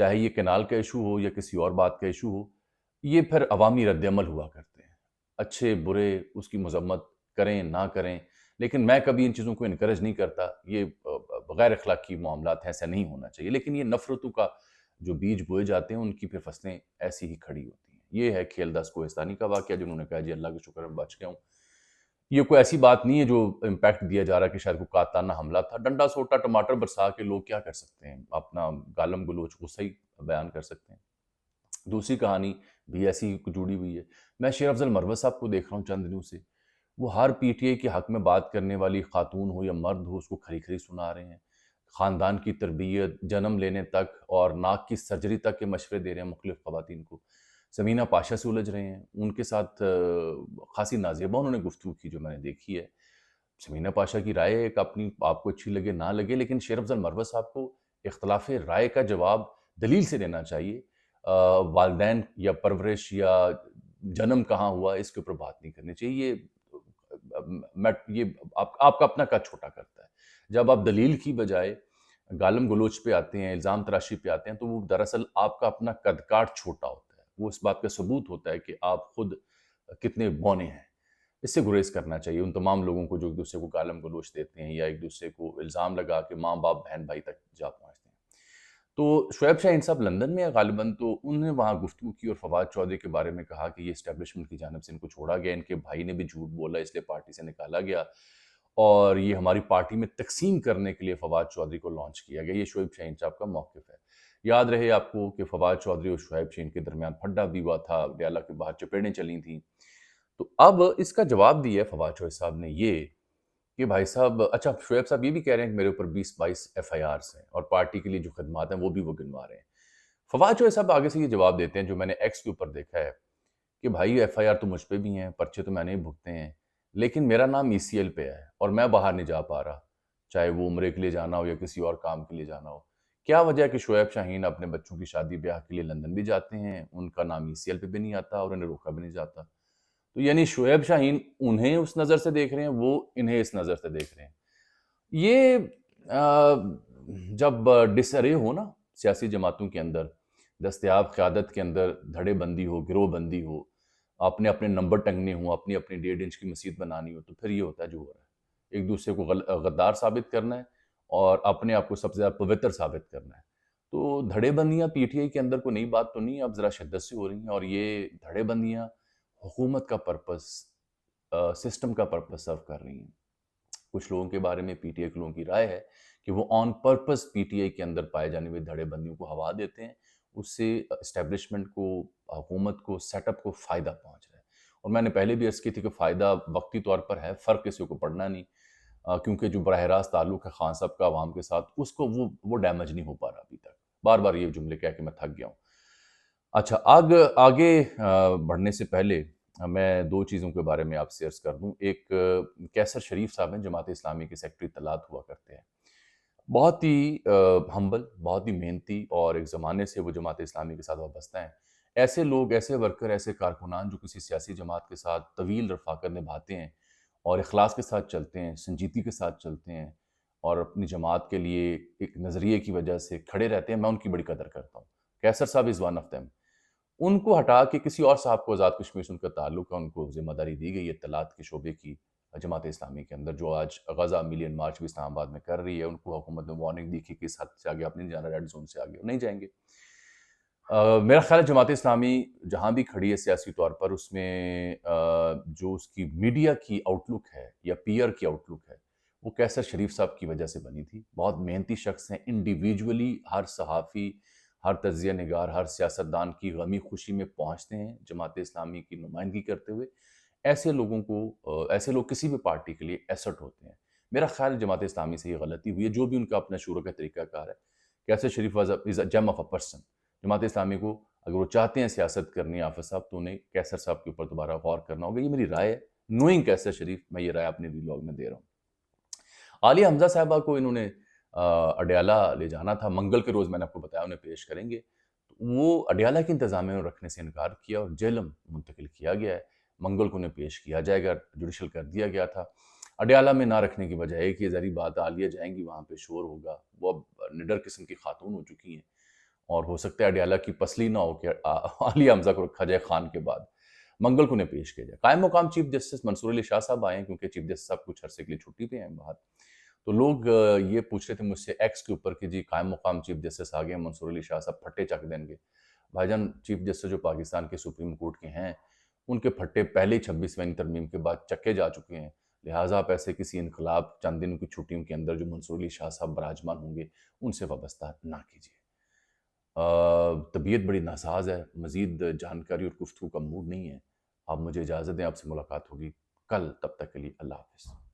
چاہے یہ کینال کا ایشو ہو یا کسی اور بات کا ایشو ہو، یہ پھر عوامی رد عمل ہوا کرتے ہیں، اچھے برے اس کی مذمت کریں نہ کریں، لیکن میں کبھی ان چیزوں کو انکریج نہیں کرتا، یہ غیر اخلاقی معاملات ہیں، ایسا نہیں ہونا چاہیے، لیکن یہ نفرتوں کا جو بیج بوئے جاتے ہیں ان کی پھر فصلیں ایسی ہی کھڑی ہوتی ہیں۔ یہ ہے کھیل داس کوہستانی کا واقعہ، جنہوں نے کہا جی اللہ کا شکر میں بچ گیا ہوں۔ یہ کوئی ایسی بات نہیں ہے جو امپیکٹ دیا جا رہا ہے کہ شاید کوئی قاطعانہ حملہ تھا، ڈنڈا سوٹا ٹماٹر برسا کے لوگ کیا کر سکتے ہیں، اپنا گالم گلوچ غصہ ہی بیان کر سکتے ہیں۔ دوسری کہانی بھی ایسی جڑی ہوئی ہے، میں شیر افضل مروت صاحب کو دیکھ رہا ہوں چند دنوں سے، وہ ہر پی ٹی آئی کے حق میں بات کرنے والی خاتون ہو یا مرد ہو اس کو کھری کھری سنا رہے ہیں، خاندان کی تربیت، جنم لینے تک اور ناک کی سرجری تک کے مشورے دے رہے ہیں مختلف خواتین کو، سمینہ پاشا سے الجھ رہے ہیں، ان کے ساتھ خاصی نازیبہ انہوں نے گفتگو کی جو میں نے دیکھی ہے۔ سمینہ پاشا کی رائے ایک اپنی آپ کو اچھی لگے نہ لگے، لیکن شیر افضل مروت صاحب کو اختلاف رائے کا جواب دلیل سے دینا چاہیے، والدین یا پرورش یا جنم کہاں ہوا اس کے اوپر بات نہیں کرنی چاہیے، یہ آپ کا اپنا قد چھوٹا کرتا ہے۔ جب آپ دلیل کی بجائے گالم گلوچ پہ آتے ہیں، الزام تراشی پہ آتے ہیں، تو وہ دراصل آپ کا اپنا قد کاٹ چھوٹا ہوتا ہے، وہ اس بات کا ثبوت ہوتا ہے کہ آپ خود کتنے بونے ہیں۔ اس سے گریز کرنا چاہیے ان تمام لوگوں کو جو ایک دوسرے کو گالم گلوچ دیتے ہیں یا ایک دوسرے کو الزام لگا کے ماں باپ بہن بھائی تک جا پہنچتے ہیں۔ تو شعیب شاہین صاحب لندن میں ہیں غالباً، تو انہوں نے وہاں گفتگو کی اور فواد چودھری کے بارے میں کہا کہ یہ اسٹیبلشمنٹ کی جانب سے ان کو چھوڑا گیا، ان کے بھائی نے بھی جھوٹ بولا اس لیے پارٹی سے نکالا گیا، اور یہ ہماری پارٹی میں تقسیم کرنے کے لیے فواد چودھری کو لانچ کیا گیا۔ یہ شعیب شاہین صاحب کا موقف ہے۔ یاد رہے آپ کو کہ فواد چودھری اور شعیب شاہین کے درمیان پھڈا بھی ہوا تھا، ڈیالہ کے باہر چپیڑیں چلی تھیں، تو اب اس کا جواب دیا ہے فواد چودھری صاحب نے یہ کہ بھائی صاحب، اچھا شعیب صاحب یہ بھی کہہ رہے ہیں کہ میرے اوپر 20-22 ایف آئی آرز ہیں اور پارٹی کے لیے جو خدمات ہیں وہ بھی وہ گنوا رہے ہیں۔ فواد چودھری صاحب آگے سے یہ جواب دیتے ہیں جو میں نے ایکس کے اوپر دیکھا ہے کہ بھائی ایف آئی آر تو مجھ پہ بھی ہیں، پرچے تو میں نے ہی بھگتے ہیں، لیکن میرا نام ای سی ایل پہ ہے اور میں باہر نہیں جا پا رہا، چاہے وہ عمرے کے لیے جانا ہو یا کسی اور کام کے لیے جانا ہو۔ کیا وجہ ہے کہ شعیب شاہین اپنے بچوں کی شادی بیاہ کے لیے لندن بھی جاتے ہیں، ان کا نام ای سی ایل پہ بھی نہیں آتا اور انہیں روکا بھی نہیں جاتا؟ تو یعنی شعیب شاہین انہیں اس نظر سے دیکھ رہے ہیں، وہ انہیں اس نظر سے دیکھ رہے ہیں۔ یہ جب ڈسرے ہو نا سیاسی جماعتوں کے اندر، دستیاب قیادت کے اندر دھڑے بندی ہو، گروہ بندی ہو، اپنے اپنے نمبر ٹنگنے ہوں، اپنی اپنی 1.5 انچ کی مسجد بنانی ہو، تو پھر یہ ہوتا ہے جو ہو رہا ہے، ایک دوسرے کو غدار ثابت کرنا ہے اور اپنے آپ کو سب سے زیادہ پوتر ثابت کرنا ہے۔ تو دھڑے بندیاں پی ٹی آئی کے اندر کوئی نئی بات تو نہیں ہے، اب ذرا شدت سے ہو رہی ہیں، اور یہ دھڑے بندیاں حکومت کا پرپس، سسٹم کا پرپس سرو کر رہی ہیں۔ کچھ لوگوں کے بارے میں پی ٹی آئی کے لوگوں کی رائے ہے کہ وہ آن پرپس پی ٹی آئی کے اندر پائے جانے والے دھڑے بندیوں کو ہوا دیتے ہیں، اس سے اسٹیبلشمنٹ کو، حکومت کو، سیٹ اپ کو فائدہ پہنچ رہا ہے۔ اور میں نے پہلے بھی عرض کی تھی کہ فائدہ وقتی طور پر ہے، فرق کسی کو پڑنا نہیں، کیونکہ جو براہ راست تعلق ہے خان صاحب کا عوام کے ساتھ، اس کو وہ ڈیمیج نہیں ہو پا رہا ابھی تک۔ بار بار یہ جملے کہہ کے میں تھک گیا ہوں۔ اچھا، آگے بڑھنے سے پہلے میں دو چیزوں کے بارے میں آپ سے عرض کر دوں۔ ایک کیسر شریف صاحب ہیں، جماعت اسلامی کے سیکٹری اطلاعات ہوا کرتے ہیں، بہت ہی ہمبل، بہت ہی محنتی، اور ایک زمانے سے وہ جماعت اسلامی کے ساتھ وابستہ ہیں۔ ایسے لوگ، ایسے ورکر، ایسے کارکنان جو کسی سیاسی جماعت کے ساتھ طویل رفاقت نبھاتے ہیں اور اخلاص کے ساتھ چلتے ہیں، سنجیدگی کے ساتھ چلتے ہیں اور اپنی جماعت کے لیے ایک نظریے کی وجہ سے کھڑے رہتے ہیں، میں ان کی بڑی قدر کرتا ہوں۔ کیسر صاحب از ون آف دیم۔ ان کو ہٹا کے کسی اور صاحب کو، آزاد کشمیر سے ان کا تعلق ہے، ان کو ذمہ داری دی گئی ہے اطلاعات کے شعبے کی جماعت اسلامی کے اندر، جو آج غزہ ملین مارچ بھی اسلام آباد میں کر رہی ہے۔ ان کو حکومت نے وارننگ دی کہ اس حد سے آگے آپ نہیں جانا، ریڈ زون سے آگے نہیں جائیں گے۔ میرا خیال ہے جماعت اسلامی جہاں بھی کھڑی ہے سیاسی طور پر، اس میں جو اس کی میڈیا کی آؤٹ لک ہے یا پی آر کی آؤٹ لک ہے، وہ کیسر شریف صاحب کی وجہ سے بنی تھی۔ بہت محنتی شخص ہیں، انڈیویجولی ہر صحافی، ہر تجزیہ نگار، ہر سیاستدان کی غمی خوشی میں پہنچتے ہیں جماعت اسلامی کی نمائندگی کرتے ہوئے۔ ایسے لوگوں کو، ایسے لوگ کسی بھی پارٹی کے لیے ایسٹ ہوتے ہیں۔ میرا خیال ہے جماعت اسلامی سے یہ غلطی ہوئی ہے، جو بھی ان کا اپنا شروع کا طریقہ کار ہے۔ کیسر شریف از اے جیم of a person. Jamaat Islami کو اگر وہ چاہتے ہیں سیاست کرنی آفر صاحب، تو انہیں کیسر صاحب کے اوپر دوبارہ غور کرنا ہوگا۔ یہ میری رائے ہے، نوئنگ کیسر شریف، میں یہ رائے اپنے ویلاگ میں دے رہا ہوں۔ عالیہ حمزہ صاحبہ کو انہوں نے اڈیالہ لے جانا تھا، منگل کے روز میں نے آپ کو بتایا انہیں پیش کریں گے، وہ اڈیالہ کی انتظامیہ میں رکھنے سے انکار کیا اور جہلم منتقل کیا گیا ہے۔ منگل کو انہیں پیش کیا جائے گا، جوڈیشل کر دیا گیا تھا۔ اڈیالہ میں نہ رکھنے کی وجہ ہے کہ ظاہری بات عالیہ جائیں گی، وہاں پہ شور ہوگا، وہ اب نڈر قسم کی خاتون ہو چکی ہیں اور ہو سکتا ہے اڈیالہ کی پسلی نہ ہو کہ عالیہ حمزہ کو رکھا جائے خان کے بعد، منگل کو انہیں پیش کیا جائے۔ قائم مقام چیف جسٹس منصور علی شاہ صاحب آئے ہیں کیونکہ چیف جسٹس صاحب کچھ عرصے کے لیے چھٹی پہ ہیں باہر، تو لوگ یہ پوچھ رہے تھے مجھ سے ایکس کے اوپر کہ جی قائم مقام چیف جسٹس آ گئے ہیں، منصور علی شاہ صاحب پھٹے چک دیں گے۔ بھائی جان چیف جسٹس جو پاکستان کے سپریم کورٹ کے ہیں ان کے پھٹے پہلے 26ویں ترمیم کے بعد چکے جا چکے ہیں، لہٰذا آپ ایسے کسی انقلاب چند دن کی چھٹیوں کے اندر جو منصور علی شاہ صاحب براجمان ہوں گے ان سے وابستہ نہ کیجیے۔ طبیعت بڑی ناساز ہے، مزید جانکاری اور گفتگو کا موڈ نہیں ہے، آپ مجھے اجازت دیں، آپ سے ملاقات ہوگی کل، تب تک کے لیے اللہ حافظ۔